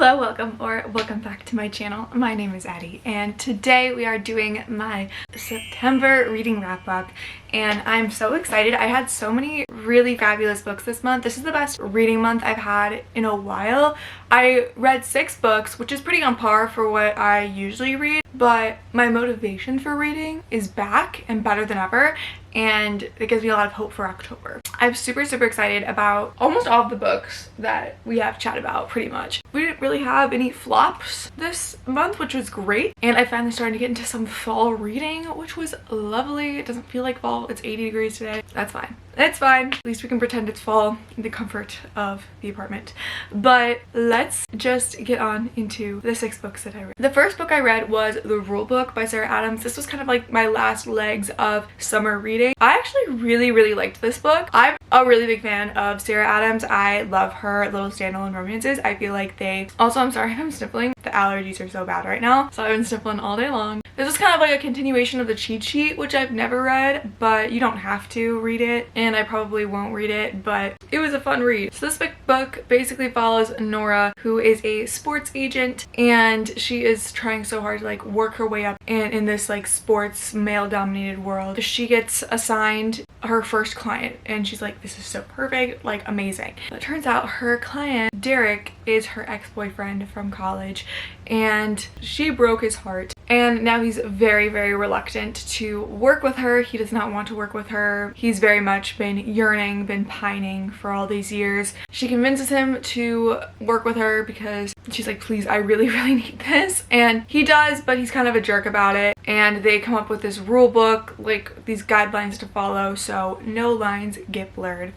Hello, welcome back to my channel. My name is Addie and today we are doing my September reading wrap up and I'm so excited. I had so many really fabulous books this month. This is the best reading month I've had in a while. I read 6 books, which is pretty on par for what I usually read, but my motivation for reading is back and better than ever, and it gives me a lot of hope for October. I'm super excited about almost all of the books that we have chat about pretty much. We didn't really have any flops this month, which was great, and I finally started to get into some fall reading, which was lovely. It doesn't feel like fall. It's 80 degrees today. That's fine. It's fine. At least we can pretend it's fall in the comfort of the apartment. But let's just get on into the 6 books that I read. The first book I read was The Rule Book by Sarah Adams. This was kind of like my last legs of summer reading. I actually really liked this book. I'm a really big fan of Sarah Adams. I love her little standalone romances. I feel like they... Also, I'm sorry if I'm sniffling. The allergies are so bad right now, so I've been sniffling all day long. This is kind of like a continuation of the cheat sheet, which I've never read, but you don't have to read it, and I probably won't read it, but it was a fun read. So this book basically follows Nora, who is a sports agent, and she is trying so hard to like work her way up and in this like sports male dominated world. She gets assigned her first client and she's like, this is so perfect, like amazing. But it turns out her client, Derek, is her ex-boyfriend from college, and she broke his heart, and now he's very reluctant to work with her. He does not want to work with her. He's very much been yearning, been pining for all these years. She convinces him to work with her because she's like, please, I really need this, and he does, but he's kind of a jerk about it, and they come up with this rule book, like these guidelines to follow so no lines get blurred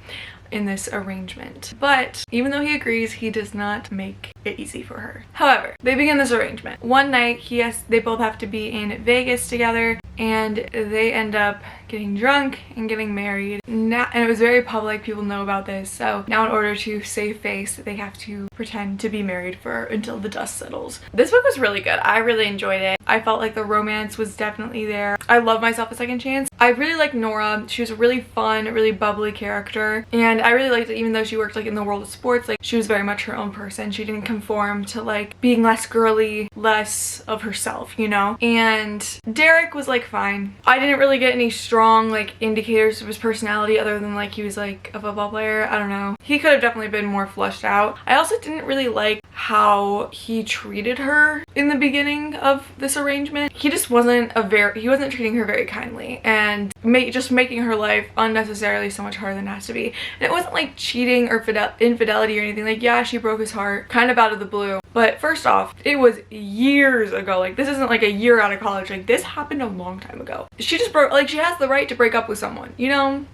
in this arrangement. But even though he agrees, he does not make it easy for her. However, they begin this arrangement. One night they both have to be in Vegas together, and they end up getting drunk and getting married. And it was very public, people know about this, so now in order to save face, they have to pretend to be married until the dust settles. This book was really good. I really enjoyed it. I felt like the romance was definitely there. I love Myself a Second Chance. I really liked Nora. She was a really fun, really bubbly character, and I really liked it. Even though she worked like in the world of sports, like she was very much her own person. She didn't conform to like being less girly, less of herself, you know? And Derek was like fine. I didn't really get any strong like indicators of his personality other than like he was like a football player. I don't know. He could have definitely been more fleshed out. I also didn't really like how he treated her in the beginning of this arrangement. He just wasn't treating her very kindly, and just making her life unnecessarily so much harder than it has to be. And it wasn't like cheating or infidelity or anything. Like, yeah, she broke his heart kind of out of the blue, but first off, it was years ago. Like, this isn't like a year out of college. Like, this happened a long time ago. She just broke, like, she has the right to break up with someone, you know?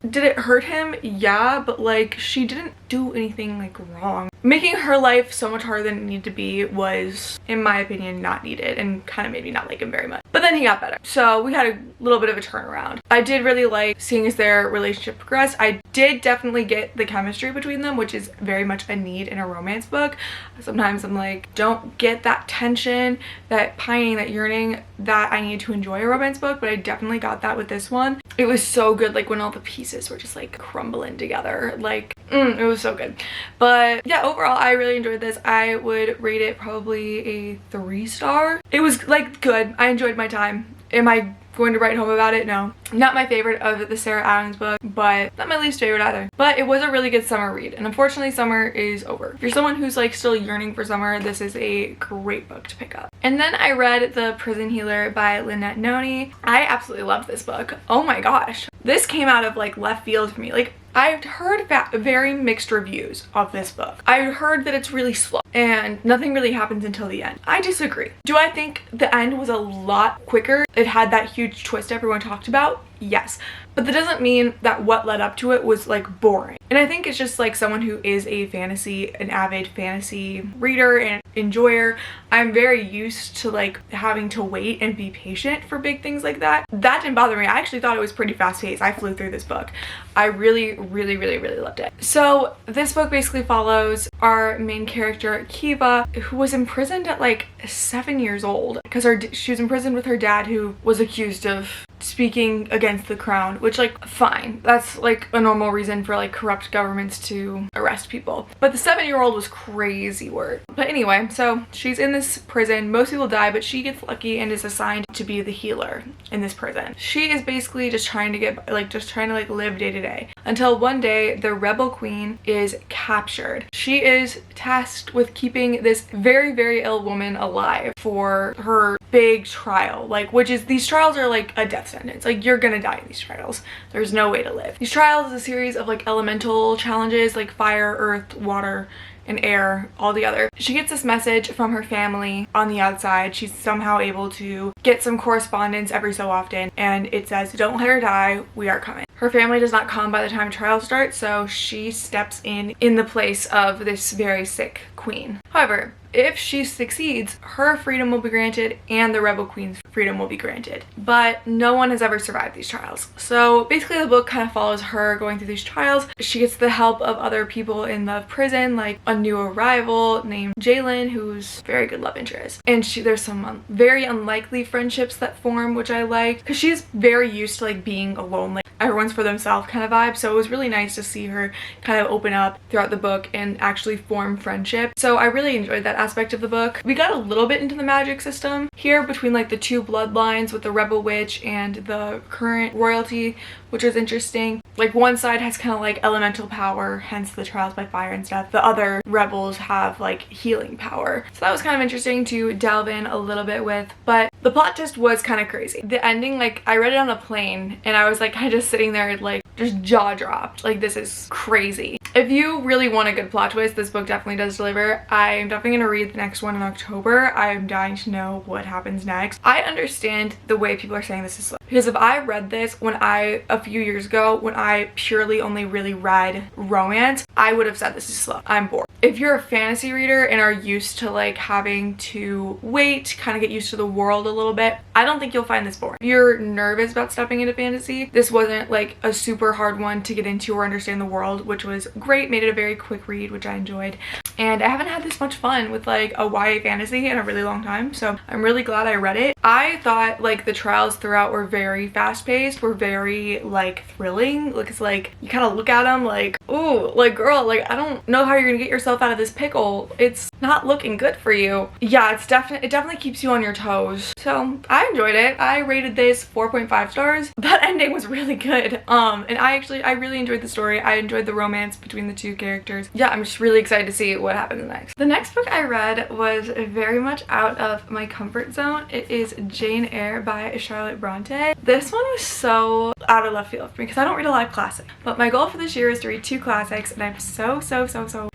Did it hurt him? Yeah, but like, she didn't do anything like wrong. Making her life so much harder than it needed to be was, in my opinion, not needed, and kind of made me not like him very much. But then he got better, so we had a little bit of a turnaround. I did really like seeing as their relationship progressed. I did definitely get the chemistry between them, which is very much a need in a romance book. Sometimes I'm like, don't get that tension, that pining, that yearning that I need to enjoy a romance book, but I definitely got that with this one. It was so good, like when all the pieces were just like crumbling together, like it was so good. But yeah, overall I really enjoyed this. I would rate it probably a 3-star. It was like good. I enjoyed my time. Am I going to write home about it? No. Not my favorite of the Sarah Adams book, but not my least favorite either. But it was a really good summer read, and unfortunately summer is over. If you're someone who's like still yearning for summer, this is a great book to pick up. And then I read The Prison Healer by Lynette Noni. I absolutely loved this book. Oh my gosh. This came out of like left field for me. Like, I've heard very mixed reviews of this book. I heard that it's really slow and nothing really happens until the end. I disagree. Do I think the end was a lot quicker? It had that huge twist everyone talked about? Yes. But that doesn't mean that what led up to it was like boring. And I think it's just like someone who is an avid fantasy reader and enjoyer, I'm very used to like having to wait and be patient for big things like that. That didn't bother me. I actually thought it was pretty fast paced. I flew through this book. I really loved it. So this book basically follows our main character, Kiva, who was imprisoned at like 7 years old because she was imprisoned with her dad, who was accused of speaking against the crown, which like fine, that's like a normal reason for like corrupt governments to arrest people, but the 7-year-old was crazy word. But anyway, so she's in this prison, most people die, but she gets lucky and is assigned to be the healer in this prison. She is basically just trying to get like live day to day until one day the rebel queen is captured. She is tasked with keeping this very ill woman alive for her big trial, like, which is, these trials are like a death sentence. Like, you're gonna die in these trials. There's no way to live. These trials is a series of like elemental challenges, like fire, earth, water, and air all together. She gets this message from her family on the outside. She's somehow able to get some correspondence every so often, and it says, "Don't let her die, we are coming." Her family does not come by the time trial starts, so she steps in the place of this very sick queen. However, if she succeeds, her freedom will be granted and the rebel queen's freedom will be granted. But no one has ever survived these trials. So basically the book kind of follows her going through these trials. She gets the help of other people in the prison, like a new arrival named Jalen, who's a very good love interest. And there's some very unlikely friendships that form, which I like, because she's very used to like being alone, like everyone's for themselves kind of vibe. So it was really nice to see her kind of open up throughout the book and actually form friendship. So I really enjoyed that aspect of the book. We got a little bit into the magic system here between like the two bloodlines with the rebel witch and the current royalty, which was interesting. Like, one side has kind of like elemental power, hence the trials by fire and stuff. The other rebels have like healing power. So that was kind of interesting to delve in a little bit with, but the plot twist was kind of crazy. The ending, like, I read it on a plane and I was like kind of just sitting there like just jaw dropped. Like, this is crazy. If you really want a good plot twist, this book definitely does deliver. I'm definitely going to read the next one in October. I'm dying to know what happens next. I understand the way people are saying this is slow, because if I read this a few years ago, when I purely only really read romance, I would have said this is slow. I'm bored. If you're a fantasy reader and are used to like having to wait, kind of get used to the world a little bit, I don't think you'll find this boring. If you're nervous about stepping into fantasy, this wasn't like a super hard one to get into or understand the world, which was great. Made it a very quick read, which I enjoyed. And I haven't had this much fun with like a YA fantasy in a really long time, so I'm really glad I read it. I thought like the trials throughout were very fast-paced, were very like thrilling. Like, it's like you kind of look at them like, ooh, like, girl, like, I don't know how you're gonna get yourself out of this pickle. It's not looking good for you. Yeah, it definitely keeps you on your toes. So I enjoyed it. I rated this 4.5 stars. That ending was really good. And I really enjoyed the story. I enjoyed the romance between the two characters. Yeah, I'm just really excited to see what happens next. The next book I read was very much out of my comfort zone. It is Jane Eyre by Charlotte Bronte. This one was so out of left field for me because I don't read a lot of classics. But my goal for this year is to read 2 classics, and I'm so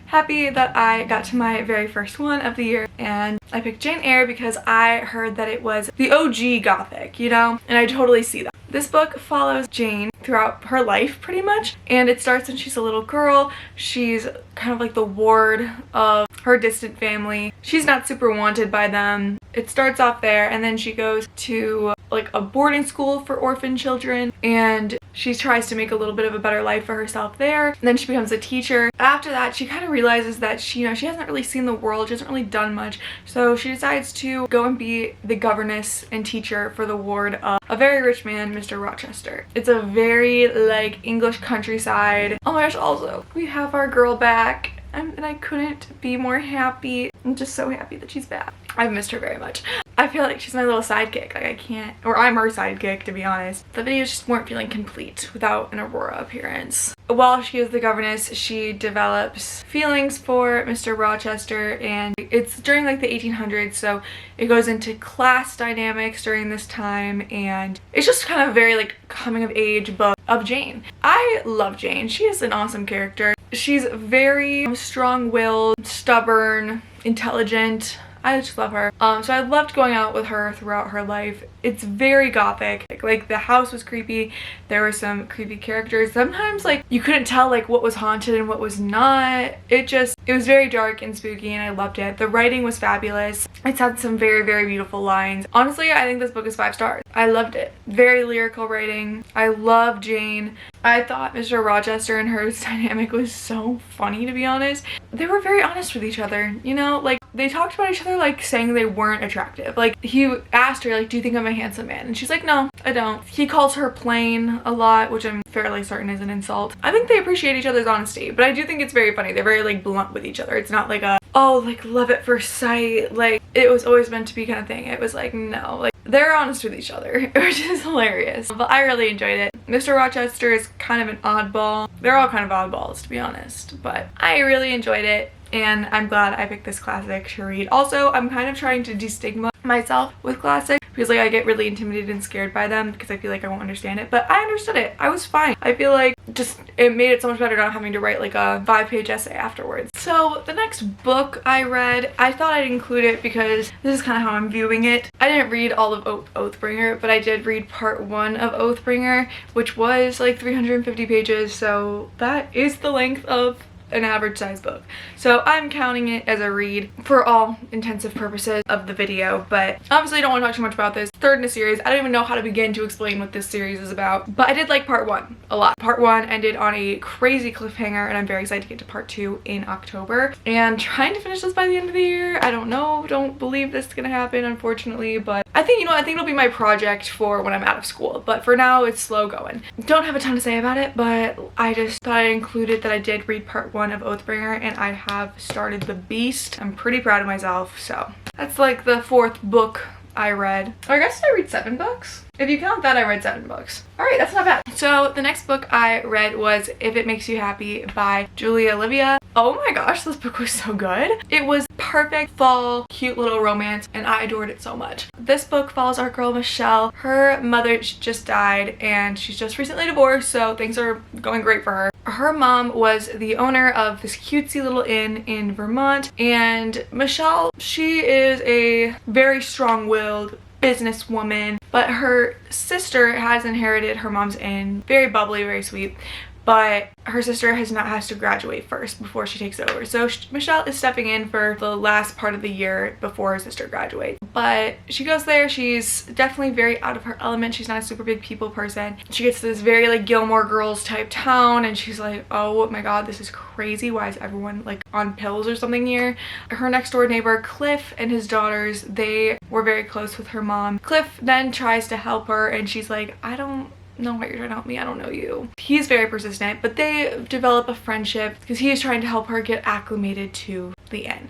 happy that I got to my very first one of the year. And I picked Jane Eyre because I heard that it was the OG Gothic, you know? And I totally see that. This book follows Jane throughout her life pretty much, and it starts when she's a little girl. She's kind of like the ward of her distant family. She's not super wanted by them. It starts off there, and then she goes to like a boarding school for orphan children, and she tries to make a little bit of a better life for herself there. And then she becomes a teacher. After that, she kind of realizes that she hasn't really seen the world. She hasn't really done much. So she decides to go and be the governess and teacher for the ward of a very rich man, Mr. Rochester. It's a very like English countryside. Oh my gosh, also, we have our girl back. And I couldn't be more happy. I'm just so happy that she's back. I've missed her very much. I feel like she's my little sidekick. Like, I can't, or I'm her sidekick, to be honest. The videos just weren't feeling complete without an Aurora appearance. While she is the governess, she develops feelings for Mr. Rochester, and it's during like the 1800s, so it goes into class dynamics during this time, and it's just kind of a very like coming of age book of Jane. I love Jane. She is an awesome character. She's very strong-willed, stubborn, intelligent. I just love her. So I loved going out with her throughout her life. It's very gothic. Like, the house was creepy. There were some creepy characters. Sometimes like you couldn't tell like what was haunted and what was not. It was very dark and spooky, and I loved it. The writing was fabulous. It's had some very beautiful lines. Honestly, I think this book is 5 stars. I loved it. Very lyrical writing. I love Jane. I thought Mr. Rochester and her dynamic was so funny, to be honest. They were very honest with each other, you know, like they talked about each other like saying they weren't attractive. Like he asked her like, do you think I'm a handsome man? And she's like, no, I don't. He calls her plain a lot, which I'm fairly certain is an insult. I think they appreciate each other's honesty, but I do think it's very funny. They're very like blunt with each other. It's not like a, oh, like love at first sight, like it was always meant to be kind of thing. It was like, no, like they're honest with each other, which is hilarious. But I really enjoyed it. Mr. Rochester is kind of an oddball. They're all kind of oddballs, to be honest, but I really enjoyed it. And I'm glad I picked this classic to read. Also, I'm kind of trying to destigma myself with classics because like I get really intimidated and scared by them because I feel like I won't understand it, but I understood it. I was fine. I feel like just it made it so much better not having to write like a 5-page essay afterwards. So the next book I read, I thought I'd include it because this is kind of how I'm viewing it. I didn't read all of Oathbringer, but I did read part 1 of Oathbringer, which was like 350 pages, so that is the length of an average size book. So I'm counting it as a read for all intensive purposes of the video, but obviously I don't want to talk too much about this. Third in a series. I don't even know how to begin to explain what this series is about, but I did like part 1 a lot. Part 1 ended on a crazy cliffhanger and I'm very excited to get to part 2 in October and trying to finish this by the end of the year. I don't know, don't believe this is gonna happen unfortunately, but I think, you know, I think it'll be my project for when I'm out of school, but for now it's slow going. Don't have a ton to say about it, but I just thought I'd include it that I did read part 1 of Oathbringer and I have started The Beast. I'm pretty proud of myself, so that's like the 4th book I read. Or I guess I read 7 books. If you count that, I read 7 books. Alright, that's not bad. So the next book I read was If It Makes You Happy by Julia Olivia. Oh my gosh, this book was so good. It was perfect fall, cute little romance, and I adored it so much. This book follows our girl Michelle. Her mother just died and she's just recently divorced, so things are going great for her. Her mom was the owner of this cutesy little inn in Vermont, and Michelle, she is a very strong-willed businesswoman, but her sister has inherited her mom's inn. Very bubbly, very sweet, but her sister has to graduate first before she takes over. So Michelle is stepping in for the last part of the year before her sister graduates. But she goes there, she's definitely very out of her element. She's not a super big people person. She gets to this very like Gilmore Girls type town and she's like, oh my god, this is crazy. Why is everyone like on pills or something here? Her next door neighbor, Cliff, and his daughters, they were very close with her mom. Cliff then tries to help her and she's like, I don't know what you're trying to help me, I don't know you. He's very persistent, but they develop a friendship because he is trying to help her get acclimated to the inn.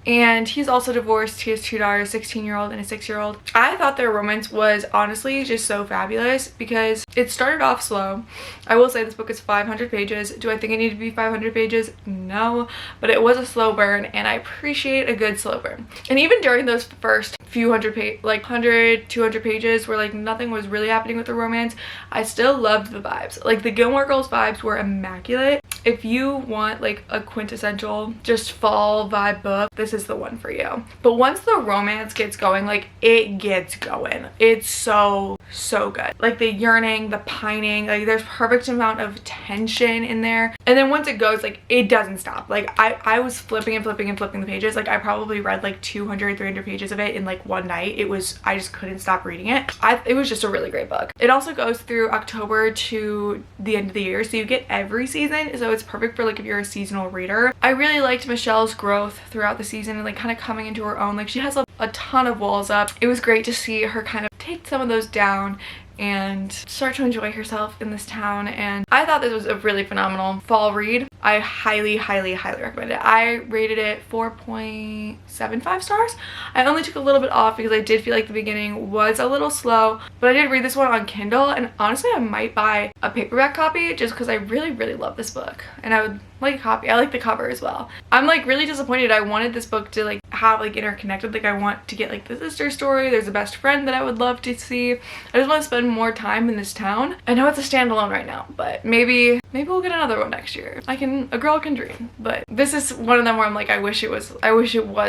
And he's also divorced. He has 2 daughters, a 16-year-old and a 6-year-old. I thought their romance was honestly just so fabulous because it started off slow. I will say this book is 500 pages. Do I think it needed to be 500 pages? No, but it was a slow burn and I appreciate a good slow burn. And even during those first few like 100, 200 pages where like nothing was really happening with the romance, I still loved the vibes. Like the Gilmore Girls vibes were immaculate. If you want like a quintessential just fall vibe book, this is the one for you. But once the romance gets going, like it gets going. It's so good. Like the yearning, the pining, like there's perfect amount of tension in there. And then once it goes, like it doesn't stop. Like I was flipping and flipping and flipping the pages. Like I probably read like 200, 300 pages of it in like one night. I just couldn't stop reading it. It was just a really great book. It also goes through October to the end of the year, so you get every season. So it's perfect for like if you're a seasonal reader. I really liked Michelle's growth throughout the season and like kind of coming into her own. Like she has a ton of walls up. It was great to see her kind of take some of those down and start to enjoy herself in this town, and I thought this was a really phenomenal fall read. I highly recommend it. I rated it 4.75 stars. I only took a little bit off because I did feel like the beginning was a little slow, but I did read this one on Kindle, and honestly I might buy a paperback copy just because I really love this book and I would like a copy. I like the cover as well. I'm like really disappointed. I wanted this book to like have like interconnected, like I want to get like the sister story, there's a best friend that I would love to see. I just want to spend more time in this town. I know it's a standalone right now, but maybe maybe we'll get another one next year. A girl can dream. But this is one of them where I'm like, I wish it was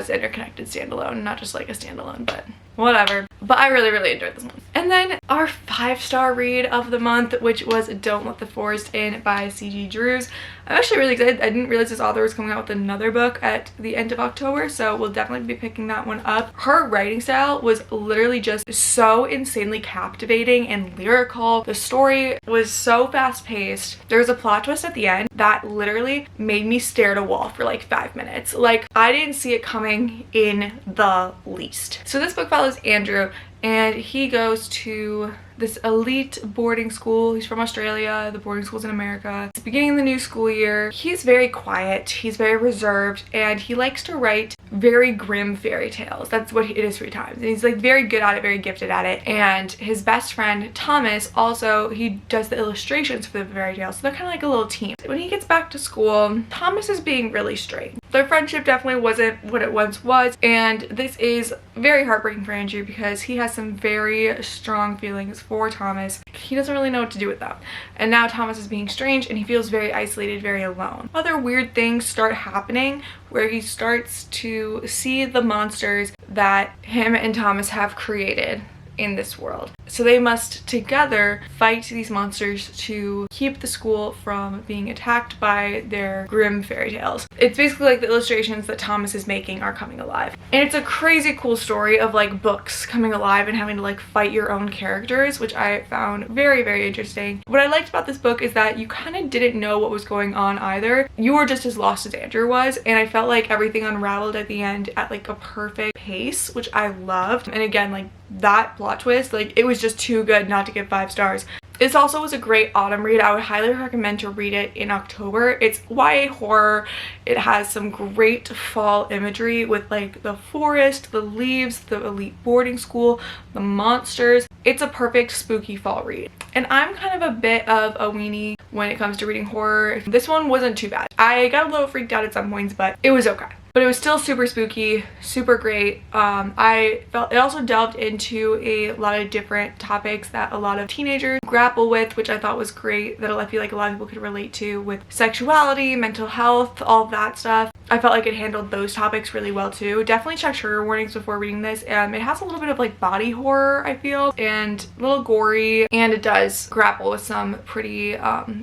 interconnected standalone, not just like a standalone, but whatever. But I really, really enjoyed this one. And then our 5-star read of the month, which was Don't Let the Forest In by C.G. Drews. I'm actually really excited. I didn't realize this author was coming out with another book at the end of October, so we'll definitely be picking that one up. Her writing style was literally just so insanely captivating and lyrical. The story was so fast-paced. There was a plot twist at the end that literally made me stare at a wall for like 5 minutes. Like, I didn't see it coming in the least. So this book follows Andrew, and he goes to this elite boarding school. He's from Australia. The boarding school's in America. It's beginning of the new school year. He's very quiet. He's very reserved, and he likes to write very grim fairy tales. That's what it is free time. And he's like very good at it, very gifted at it. And his best friend Thomas also, he does the illustrations for the fairy tales. So they're kind of like a little team. When he gets back to school, Thomas is being really strange. Their friendship definitely wasn't what it once was, and this is very heartbreaking for Andrew because he has some very strong feelings for Thomas. He doesn't really know what to do with them. And now Thomas is being strange and he feels very isolated, very alone. Other weird things start happening where he starts to see the monsters that him and Thomas have created in this world. So they must together fight these monsters to keep the school from being attacked by their grim fairy tales. It's basically like the illustrations that Thomas is making are coming alive. And it's a crazy cool story of like books coming alive and having to like fight your own characters, which I found very, very interesting. What I liked about this book is that you kind of didn't know what was going on either. You were just as lost as Andrew was, and I felt like everything unraveled at the end at like a perfect pace, which I loved. And again, like that plot twist, like it was just too good not to give 5 stars. This also was a great autumn read. I would highly recommend to read it in October. It's YA horror. It has some great fall imagery with like the forest, the leaves, the elite boarding school, the monsters. It's a perfect spooky fall read. And I'm kind of a bit of a weenie when it comes to reading horror. This one wasn't too bad. I got a little freaked out at some points, but it was okay. But it was still super spooky, super great. I felt it also delved into a lot of different topics that a lot of teenagers grapple with, which I thought was great, that I feel like a lot of people could relate to, with sexuality, mental health, all of that stuff. I felt like it handled those topics really well too. Definitely check trigger warnings before reading this. It has a little bit of like body horror, I feel, and a little gory, and it does grapple with some pretty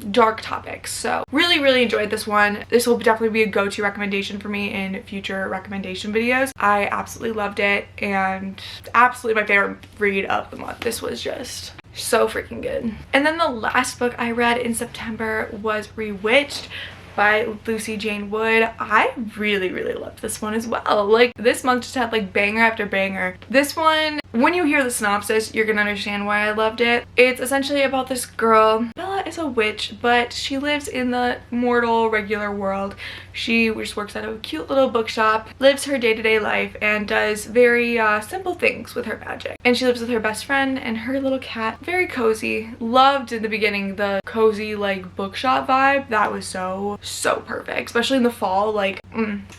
dark topics. So really, really enjoyed this one. This will definitely be a go-to recommendation for me in future recommendation videos. I absolutely loved it, and absolutely my favorite read of the month. This was just so freaking good. And then the last book I read in September was Rewitched by Lucy Jane Wood. I really, really loved this one as well. Like, this month just had like banger after banger. This one, when you hear the synopsis, you're gonna understand why I loved it. It's essentially about this girl. Bella is a witch, but she lives in the mortal, regular world. She just works at a cute little bookshop, lives her day-to-day life, and does very simple things with her magic. And she lives with her best friend and her little cat. Very cozy. Loved in the beginning the cozy like bookshop vibe. That was so perfect, especially in the fall, like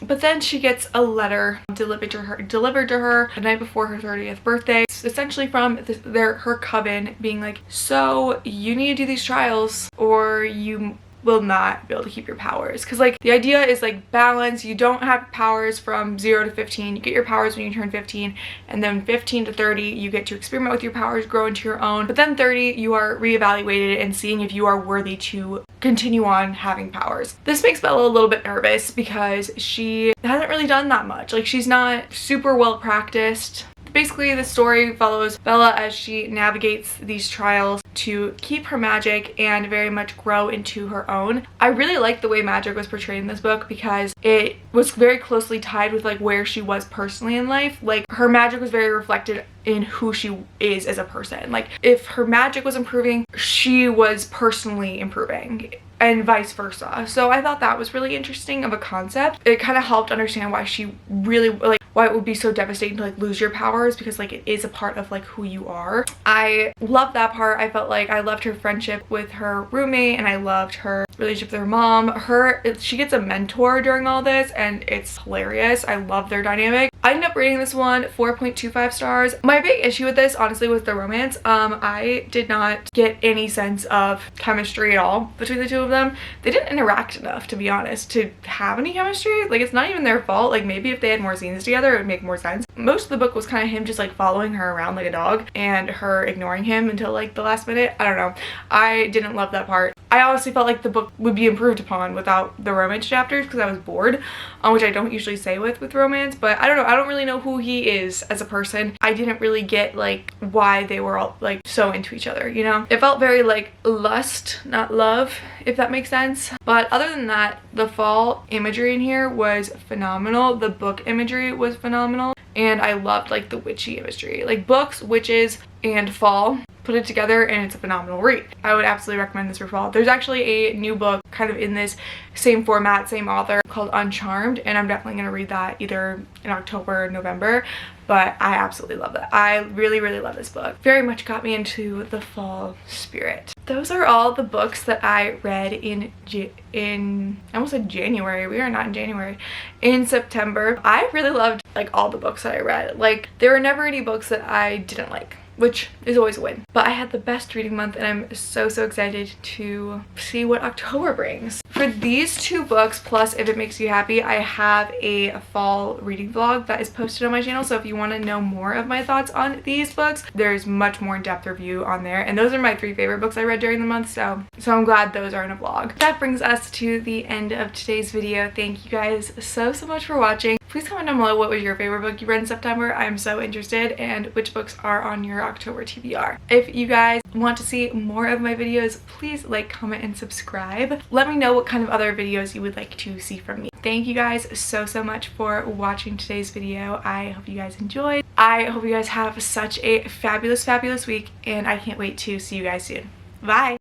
But then she gets a letter delivered to her the night before her 30th birthday. It's essentially from her coven being like, so you need to do these trials or you will not be able to keep your powers. Because like the idea is like balance. You don't have powers from 0 to 15. You get your powers when you turn 15, and then 15 to 30 you get to experiment with your powers, grow into your own. But then 30 you are reevaluated and seeing if you are worthy to continue on having powers. This makes Bella a little bit nervous because she hasn't really done that much. Like, she's not super well practiced. Basically, the story follows Bella as she navigates these trials to keep her magic and very much grow into her own. I really like the way magic was portrayed in this book because it was very closely tied with like where she was personally in life. Like, her magic was very reflected in who she is as a person. Like, if her magic was improving, she was personally improving, and vice versa. So I thought that was really interesting of a concept. It kind of helped understand why she really, like, why it would be so devastating to like lose your powers, because like it is a part of like who you are. I loved that part. I felt like I loved her friendship with her roommate, and I loved her relationship with her mom. She gets a mentor during all this, and it's hilarious. I love their dynamic. I ended up rating this one 4.25 stars. My big issue with this, honestly, was the romance. I did not get any sense of chemistry at all between the two of them. them, they didn't interact enough, to be honest, to have any chemistry. Like, it's not even their fault. Like, maybe if they had more scenes together, it would make more sense. Most of the book was kind of him just like following her around like a dog and her ignoring him until like the last minute. I don't know. I didn't love that part. I honestly felt like the book would be improved upon without the romance chapters because I was bored, which I don't usually say with romance, but I don't know. I don't really know who he is as a person. I didn't really get like why they were all like so into each other, you know? It felt very like lust, not love, if that makes sense. But other than that, the fall imagery in here was phenomenal. The book imagery was phenomenal. And I loved like the witchy imagery. Like books, witches, and fall, put it together and it's a phenomenal read. I would absolutely recommend this for fall. There's actually a new book kind of in this same format, same author, called Uncharmed, and I'm definitely going to read that either in October or November, but I absolutely love it. I really, really love this book. Very much got me into the fall spirit. Those are all the books that I read in I almost said January. We are not in January. In September. I really loved like all the books that I read. Like, there were never any books that I didn't like, which is always a win. But I had the best reading month and I'm so excited to see what October brings. For these two books, plus If It Makes You Happy, I have a fall reading vlog that is posted on my channel. So if you want to know more of my thoughts on these books, there's much more in-depth review on there. And those are my 3 favorite books I read during the month. So I'm glad those are in a vlog. That brings us to the end of today's video. Thank you guys so much for watching. Please comment down below what was your favorite book you read in September. I'm so interested, and which books are on your October TBR. If you guys want to see more of my videos, please like, comment, and subscribe. Let me know what kind of other videos you would like to see from me. Thank you guys so much for watching today's video. I hope you guys enjoyed. I hope you guys have such a fabulous week, and I can't wait to see you guys soon. Bye!